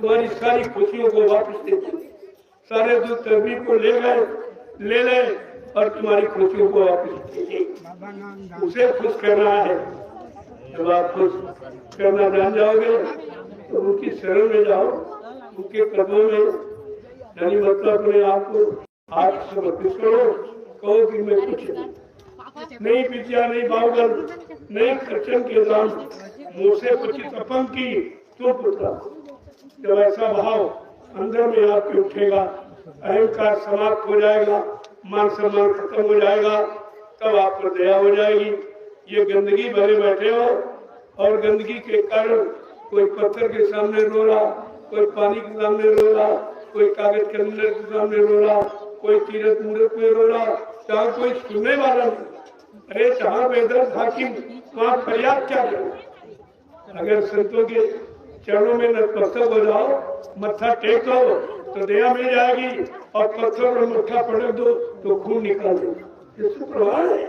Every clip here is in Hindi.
तुम्हारी सारी खुशियों को वापस दे देंगे। सारे दुख तकलीफ को ले ले और तुम्हारी खुशियों को वापस दे देंगे। उसे खुश करना है। जब आप खुश करना जान जाओगे तो उनकी शरण में जाओ, उनके कदमों में यानी मतलब अपने आप को हाथ समर्पित करो। कहो कि मैं कुछ नहीं विद्या, नहीं बाहुबल, नहीं खर्चन के दाम, मुझसे कुछ अपंग की तो पुत्र। जब ऐसा भाव अंदर में आपके उठेगा, अहंकार समाप्त हो जाएगा, मान सम्मान खत्म हो जाएगा, तब आप पर दया हो जाएगी। ये गंदगी भरे बैठे हो और गंदगी के कारण कोई पत्थर के सामने रो रहा, कोई पानी के सामने रो रहा, कोई कागज कैलेंडर के सामने रो रहा, कोई तीरथ मूर्त में रो रहा, जहाँ कोई सुनने वाला नहीं। अरे जहाँ बेदर्द हाकिम वहाँ फरियाद क्या करो। अगर संतों के चरणों में नतमस्तक हो जाओ, मत्था टेक दो तो दया मिल जाएगी, और पत्थर में मत्था पटक दो तो खून निकाल दो। इससे प्रमाण है,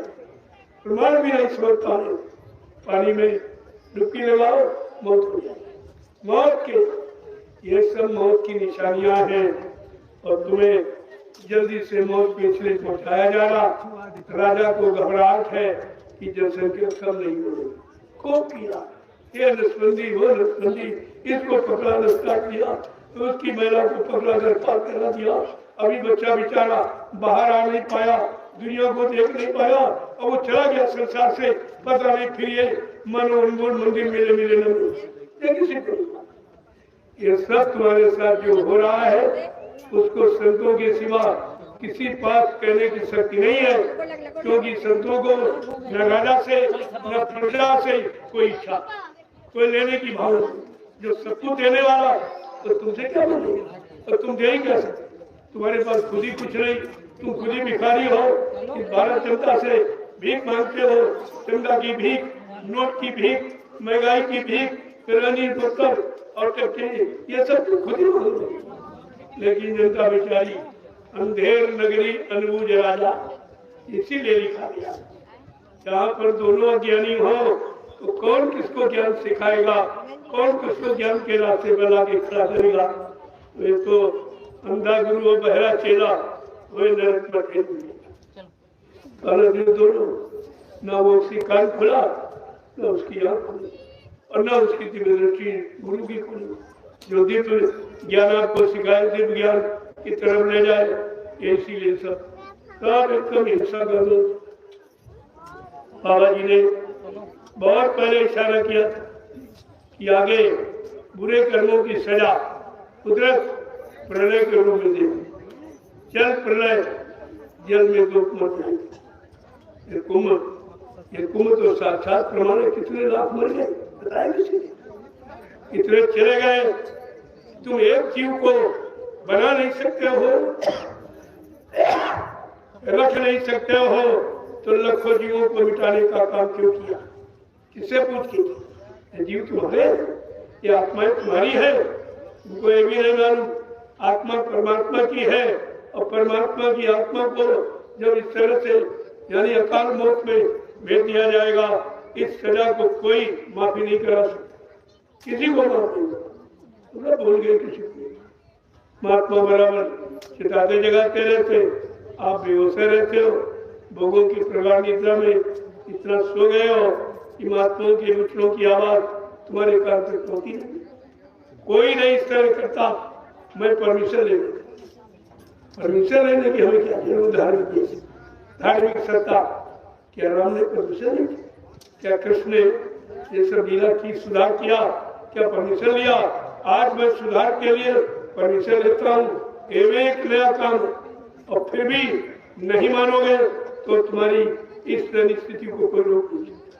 प्रमाण भी नहीं समझता है। पानी में डुबकी लगाओ, मौत हो जाएगी। मौत के ये सब मौत की निशानियां हैं, और तुम्हें जल्दी से मौत के इसलिए पहुंचाया जा रहा। राजा को घबराहट है कि जनसंख्या कम नहीं हो रही, खूब किया, ये नसबंदी वो नसबंदी, इसको पकड़ा नस्ता किया, तो उसकी महिला को पकड़ा कर पार करा दिया। अभी बच्चा बेचारा बाहर आ नहीं पाया, दुनिया को देख नहीं पाया, और वो चला गया संसार से। पता नहीं फिर ये मनोन्मोहन मंदिर मिले मिले न मिले किसी को। ये सब तुम्हारे साथ जो हो रहा है उसको संतों के सिवा किसी पास कहने की शक्ति नहीं है, क्योंकि संतों को न राजा से न प्रजा से कोई इच्छा, कोई लेने की भावना। जो सब कुछ देने वाला तो तुमसे क्या बोलेगा, और तुम दे ही क्या सकते। तुम्हारे पास खुद ही कुछ नहीं, तुम खुद ही भिखारी हो। इस भारत जनता से भीख मांगते हो, चंदा की भीख, नोट की भीख, महंगाई की भीख, किरानी पत्थर और टक्के, ये सब खुद ही मांगते। लेकिन जनता बेचारी अंधेर नगरी अनबूझ राजा, इसीलिए लिखा गया। जहाँ पर दोनों अज्ञानी हो तो कौन किसको ज्ञान सिखाएगा, कौन किसको ज्ञान के रास्ते पर लाके खड़ा करेगा। वे तो अंधा गुरु और बहरा चेला, वे नरक में दोनों, ना वो उसकी कान खुला, ना उसकी आंख खुली, और ना उसकी दिव्य दृष्टि गुरु की खुली। जो दिव्य ज्ञान आपको सिखाए, दिव्य ज्ञान की तरफ ले जाए, इसीलिए सब एकदम हिंसा कर दो। बाबा जी ने बहुत पहले इशारा किया कि आगे बुरे कर्मों की सजा कुदरत प्रलय के रूप में देगी। जल प्रलय, जल में दो मत जाएंगे। ये कुंभ तो साक्षात प्रमाण है। कितने लाख मर गए बताए किसी, कितने चले गए। तुम एक जीव को बना नहीं सकते हो, रख नहीं सकते हो, तो लाखों जीवों को मिटाने का काम क्यों किया? किससे पूछ की? जीव तुम्हारे, ये आत्माएं तुम्हारी है, तुमको ये भी नहीं मालूम। आत्मा परमात्मा की है, और परमात्मा की आत्मा को जब इस तरह से यानी अकाल मौत में भेज दिया जाएगा, इस सजा को कोई माफी नहीं करा सकता, किसी को माफी नहीं। बोल गए किसी को महात्मा बराबर चिताते जगाते रहते, आप बेहोशे रहते हो, भोगों की प्रगाढ़ निद्रा में इतना सो गए हो कि महात्माओं के विचारों की आवाज तुम्हारे कान तक पहुंची नहीं। कोई नहीं इस तरह करता। मैं परमिशन लेने की हमें क्या धार्मिक सत्ता, क्या राम ने परमिशन ली? क्या कृष्ण ने ये सब लीला की सुधार किया? क्या परमिशन लिया? आज मैं सुधार के लिए परमिशन लेता हूँ, एक नया काम, और फिर भी नहीं मानोगे तो तुम्हारी इस स्थिति को कोई रोक नहीं सकता,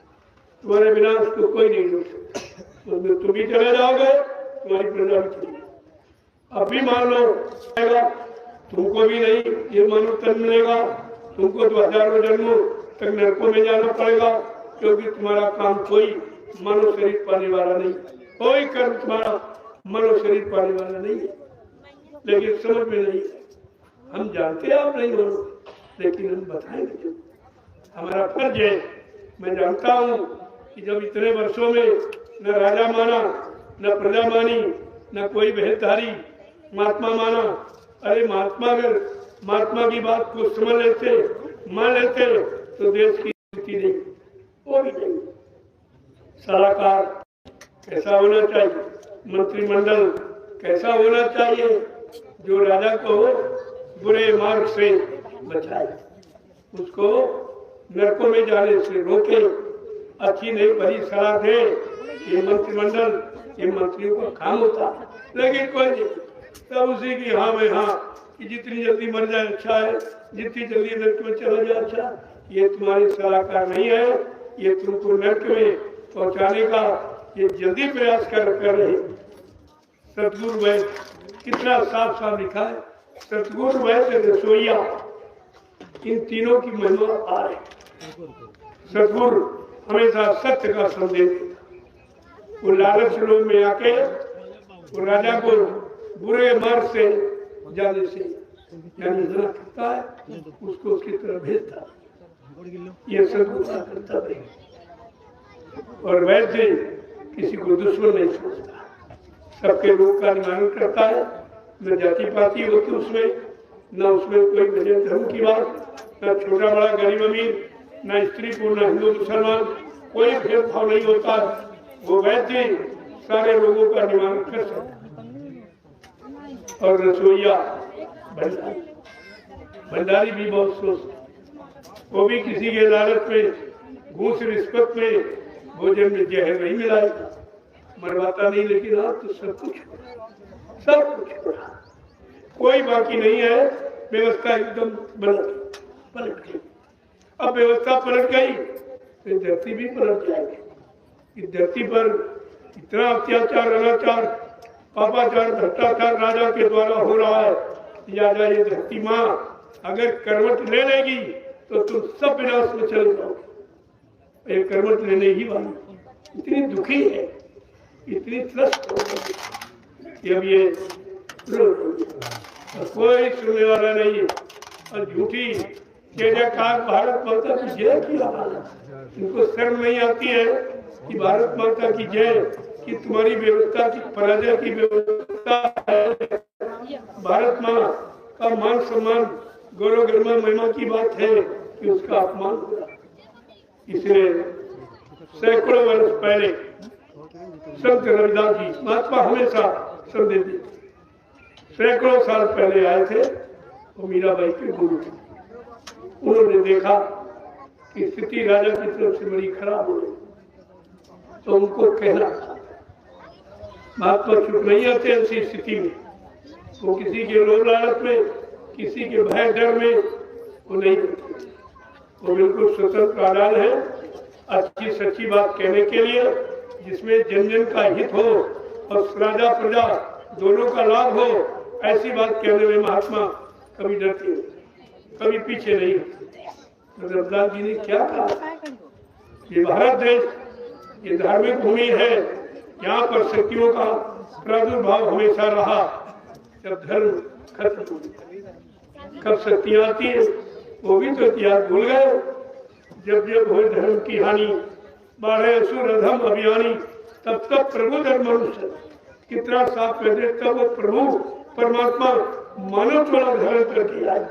तुम्हारे विनाश को कोई नहीं रोक सकता। तो तुम भी चले जाओगे, तुम्हारी प्रजा भी चली। अब भी मान लो तुमको भी नहीं ये मानव तन मिलेगा, तुमको तो हजारों जन्मों तक नरकों में जाना पड़ेगा, क्योंकि तुम्हारा काम कोई मानव शरीर पाने वाला नहीं, कोई कर्म तुम्हारा मानव शरीर पाने वाला नहीं है। लेकिन समझ में नहीं है, हम जानते हैं आप नहीं मानो, लेकिन हम बताएंगे क्यों? हमारा फर्ज है। मैं जानता हूँ कि जब इतने वर्षों में न राजा माना, न प्रजा मानी, न कोई भेदधारी महात्मा माना। अरे महात्मा अगर महात्मा की बात को समझ लेते, मान लेते तो देश की स्थिति नहीं, वो भी नहीं। सलाहकार कैसा होना चाहिए, मंत्रिमंडल कैसा होना चाहिए, जो राजा को बुरे मार्ग से बचाए, उसको नरकों में जाने से रोके, अच्छी नहीं भली सलाह दे। ये मंत्रिमंडल, ये मंत्रियों का काम होता, लेकिन कोई नहीं, सब उसी की हाँ में हाँ कि जितनी जल्दी मर जाए अच्छा है, जितनी जल्दी नरक में चला जाए अच्छा। ये तुम्हारी सलाहकार नहीं है, ये तुमको नरक में पहुंचाने का ये जल्दी प्रयास कर रहे। सतगुरु वैद्य कितना साफ साफ लिखा है, सतगुरु वैद्य रसोईया, इन तीनों की महिमा आ रही। सतगुरु हमेशा सत्य का संदेश, वो लालच लोग में आके वो राजा को बुरे मार्ग से जाने से यानी करता है, उसको उसकी तरफ भेजता है। ये सतगुरु का कर्तव्य है। और वैद्य किसी को दुश्मन नहीं समझता, सबके रोग का निवारण करता है। न जाति पाति होती उसमें, न उसमें कोई मजहब धर्म की बात, न छोटा बड़ा गरीब अमीर, न स्त्री पुरुष, न हिंदू मुसलमान, कोई भेदभाव नहीं होता। वो वैद्य सारे रोगों का निवारण कर सकता है। और रसोईया भंडारी भी बहुत सोचते, वो भी किसी के लालच में, घूस रिश्वत में भोजन में जहर नहीं मिलाएगा, मरवाता नहीं, लेकिन आप तो सब कुछ कोई बाकी नहीं है। व्यवस्था एकदम पलट गई। अब व्यवस्था पलट गई तो धरती भी पलट जाएगी। इस धरती पर इतना अत्याचार, अनाचार, पापाचार, भ्रष्टाचार राजा के द्वारा हो रहा है। लिहाजा ये धरती माँ अगर करवट ले लेगी तो तुम सब विनाश में चले जाओगे। ये करवट लेने ही वाली इतनी दुखी है, इतनी त्रस्त हो गई, अब ये कोई सुनने वाला नहीं है। और झूठी जयकार भारत माता की जय की आवाज, इनको शर्म नहीं आती है कि भारत माता की जय, कि तुम्हारी व्यवस्था की पराजय की व्यवस्था है। भारत माँ का मान सम्मान, गौरव गरिमा महिमा की बात है कि उसका अपमान हुआ। इसलिए सैकड़ों वर्ष पहले संत रविदास जी, महात्मा हमेशा संदेश देते, सैकड़ों साल पहले आए थे। वो मीराबाई के गुरु थे। उन्होंने देखा कि स्थिति राजा की तरफ से बड़ी खराब हो गई, तो उनको कहना महात्मा चुप नहीं आते ऐसी स्थिति में। वो किसी के लोभ लालच में, किसी के भय डर में वो नहीं करते। वो बिल्कुल स्वतंत्र आजाद है अच्छी सच्ची बात कहने के लिए, जिसमें जन जन का हित हो और राजा प्रजा दोनों का लाभ हो। ऐसी बात कहने में महात्मा कभी डरते नहीं, कभी पीछे नहीं होते। रविदास जी ने क्या कहा, ये भारत देश, ये धार्मिक भूमि है, यहाँ पर शक्तियों का प्रादुर्भाव हमेशा रहा। जब धर्म खत्म, कब शक्तियाँ आती है वो भी तो इतिहास भूल गए। जब जब हो धर्म की हानि, बाढ़े असुर अधम अभियानी, तब तब प्रभु धर्म मनुष्य, कितना साफ कर दे, तब वो प्रभु परमात्मा मानव थोड़ा धारण करके आए।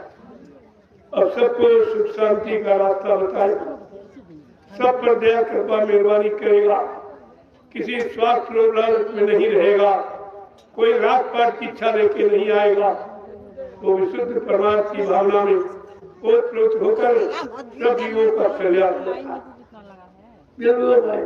अब सबको सुख शांति का रास्ता बताएगा, सब पर दया कृपा मेहरबानी करेगा, किसी स्वार्थ लोभ लालच में नहीं रहेगा, कोई रात पाट की इच्छा लेके नहीं आएगा। वो विशुद्ध परमार्थ की भावना में ओत प्रोत होकर सब जीवों का कल्याण जरूर है।